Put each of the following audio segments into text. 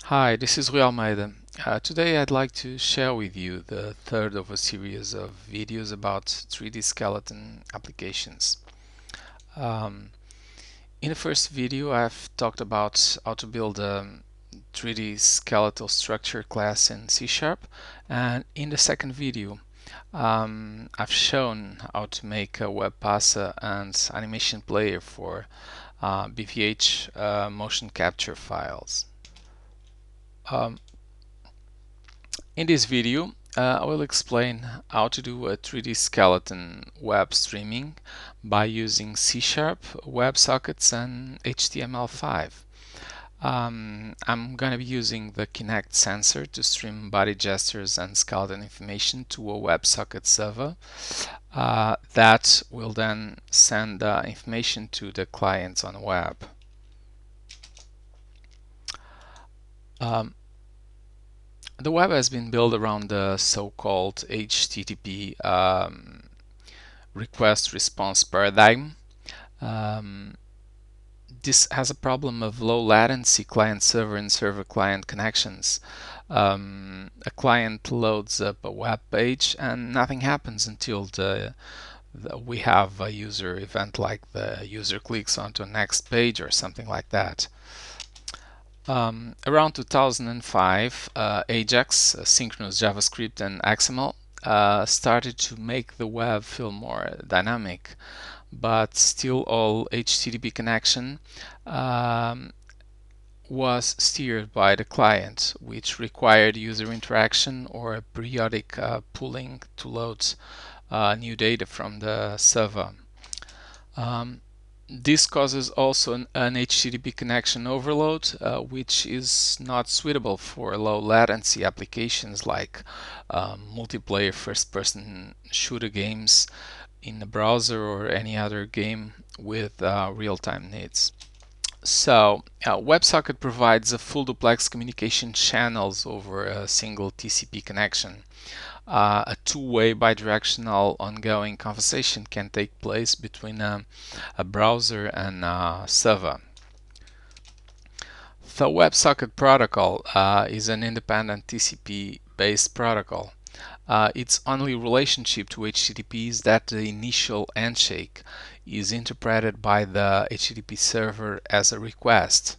Hi, this is Rui Almeida. Today I'd like to share with you the third of a series of videos about 3D skeleton applications. Um, in the first video I've talked about how to build a 3D skeletal structure class in C#, and in the second video I've shown how to make a web passer and animation player for BVH motion capture files. In this video, I will explain how to do a 3D skeleton web streaming by using C#, WebSockets, and HTML5. I'm going to be using the Kinect Sensor to stream body gestures and skeleton information to a WebSocket server that will then send information to the clients on the web. The web has been built around the so-called HTTP request response paradigm. This has a problem of low latency client-server and server-client connections. A client loads up a web page and nothing happens until we have a user event, like the user clicks onto a next page or something like that. Around 2005, Ajax, synchronous JavaScript, and XML started to make the web feel more dynamic, but still all HTTP connection was steered by the client, which required user interaction or a periodic pulling to load new data from the server. This causes also an HTTP connection overload, which is not suitable for low latency applications like multiplayer first-person shooter games in the browser or any other game with real-time needs. So WebSocket provides a full duplex communication channels over a single TCP connection. A two-way bidirectional ongoing conversation can take place between a browser and a server. The Websocket Protocol is an independent TCP-based protocol. Its only relationship to HTTP is that the initial handshake is interpreted by the HTTP server as a request.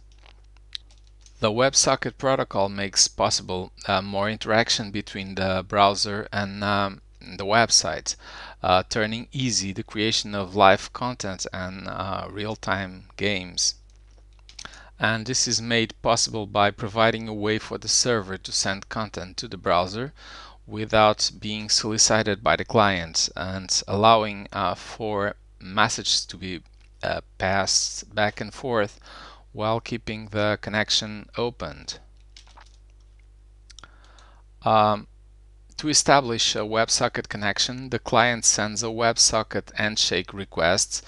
The WebSocket protocol makes possible more interaction between the browser and the website, turning easy the creation of live content and real-time games. And this is made possible by providing a way for the server to send content to the browser without being solicited by the client, and allowing for messages to be passed back and forth while keeping the connection opened. To establish a WebSocket connection, the client sends a WebSocket handshake request,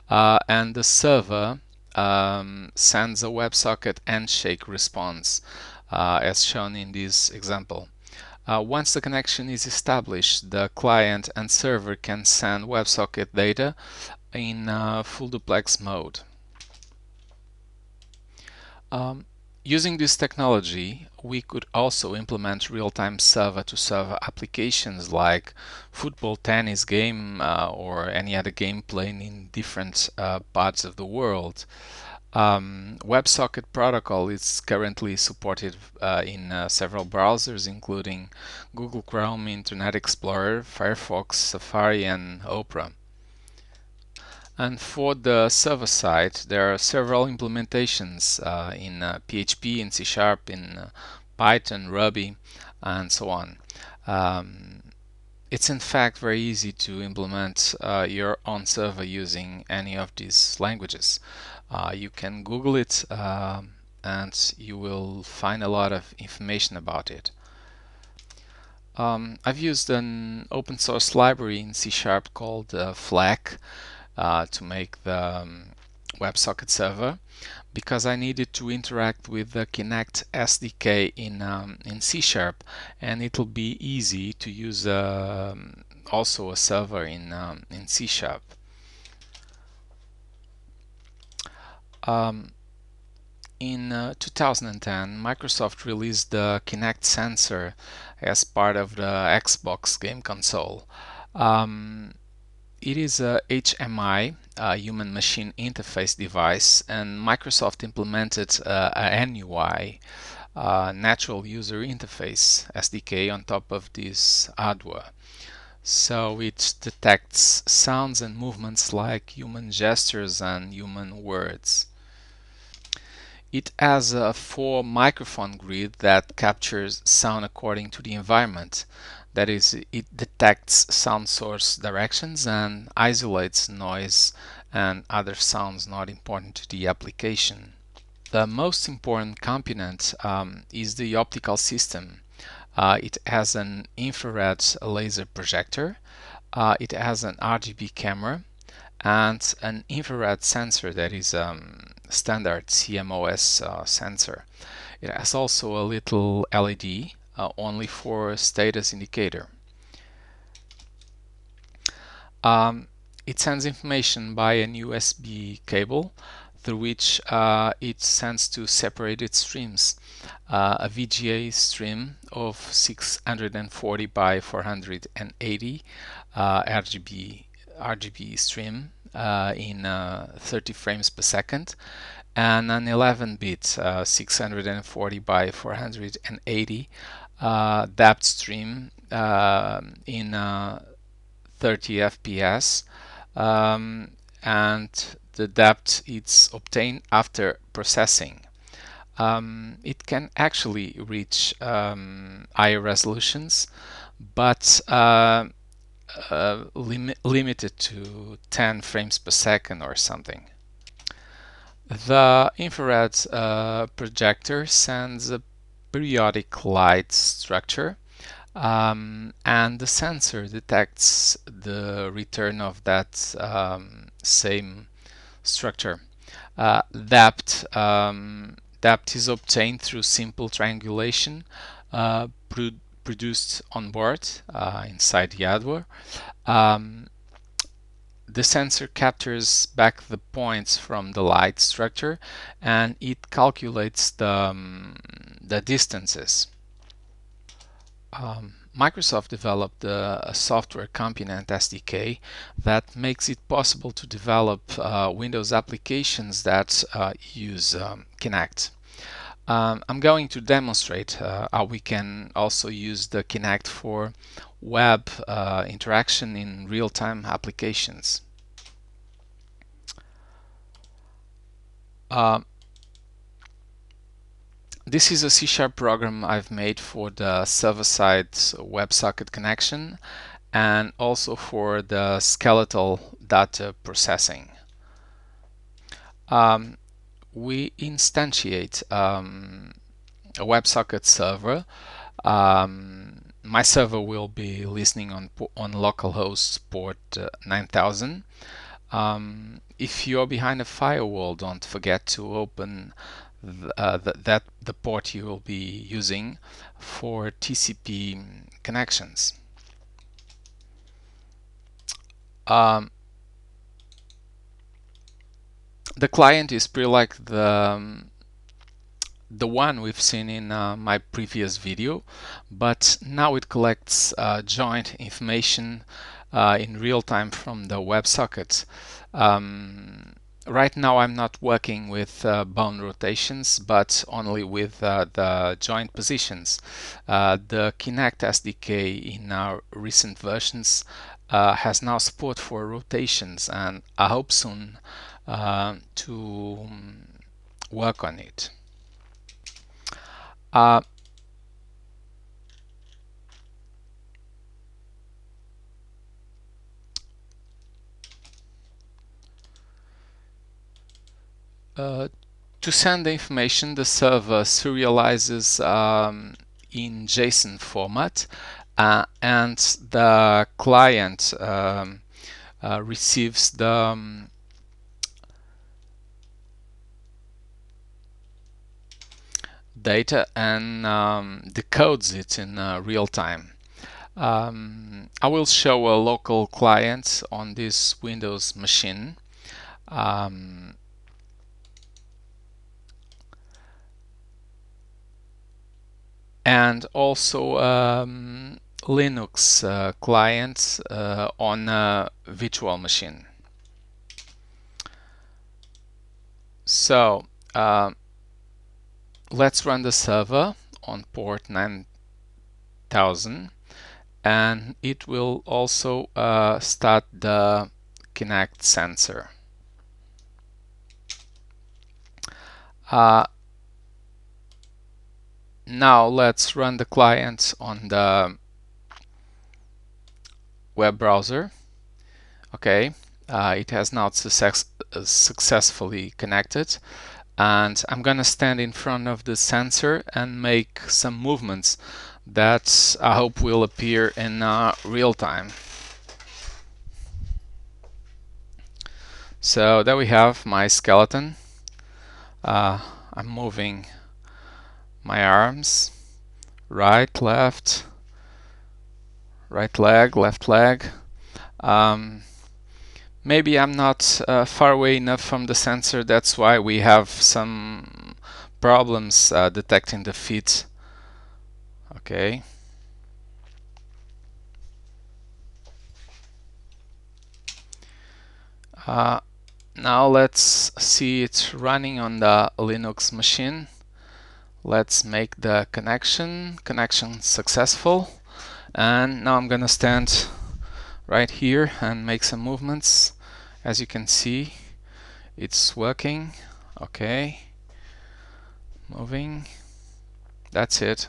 and the server sends a WebSocket handshake response, as shown in this example. Once the connection is established, the client and server can send WebSocket data in full duplex mode. Using this technology, we could also implement real-time server-to-server applications like football, tennis game, or any other game playing in different parts of the world. WebSocket Protocol is currently supported in several browsers, including Google Chrome, Internet Explorer, Firefox, Safari, and Opera. And for the server side, there are several implementations in PHP, in C#, in Python, Ruby, and so on. It's in fact very easy to implement your own server using any of these languages. You can Google it and you will find a lot of information about it. I've used an open source library in C# called FLAC to make the WebSocket server, because I needed to interact with the Kinect SDK in C#, and it'll be easy to use also a server in C#. In 2010, Microsoft released the Kinect Sensor as part of the Xbox game console. It is a HMI, human machine interface device, and Microsoft implemented a NUI, natural user interface SDK, on top of this hardware. So it detects sounds and movements like human gestures and human words. It has a 4 microphone grid that captures sound according to the environment. That is, it detects sound source directions and isolates noise and other sounds not important to the application. The most important component is the optical system. It has an infrared laser projector, it has an RGB camera, and an infrared sensor that is standard CMOS sensor. It has also a little LED only for status indicator. It sends information by an USB cable through which it sends to separated streams. A VGA stream of 640 by 480 RGB stream in 30 frames per second, and an 11-bit 640 by 480 depth stream in 30 FPS, and the depth is obtained after processing. It can actually reach higher resolutions, but limited to 10 frames per second or something. The infrared projector sends a periodic light structure, and the sensor detects the return of that same structure. Depth is obtained through simple triangulation produced on board inside the hardware. The sensor captures back the points from the light structure, and it calculates the distances. Microsoft developed a software component SDK that makes it possible to develop Windows applications that use Kinect. I'm going to demonstrate how we can also use the Kinect for web interaction in real-time applications. This is a C# program I've made for the server-side WebSocket connection and also for the skeletal data processing. We instantiate a WebSocket server. My server will be listening on localhost port 9000. If you're behind a firewall, don't forget to open the port you will be using for TCP connections. The client is pretty like the one we've seen in my previous video, but now it collects joint information in real time from the WebSocket. Right now I'm not working with bound rotations, but only with the joint positions. The Kinect SDK in our recent versions has now support for rotations, and I hope soon to work on it. To send the information, the server serializes in JSON format, and the client receives the data and decodes it in real time. I will show a local client on this Windows machine. and also Linux clients on a virtual machine. So let's run the server on port 9000, and it will also start the Kinect Sensor. Now let's run the client on the web browser. Okay, it has now successfully connected, and I'm gonna stand in front of the sensor and make some movements that I hope will appear in real time. So there we have my skeleton. I'm moving my arms, right, left, right leg, left leg. Maybe I'm not far away enough from the sensor, that's why we have some problems detecting the feet. Okay. Now let's see it running on the Linux machine. Let's make the connection successful, and now I'm gonna stand right here and make some movements. As you can see, it's working. Okay, moving. That's it.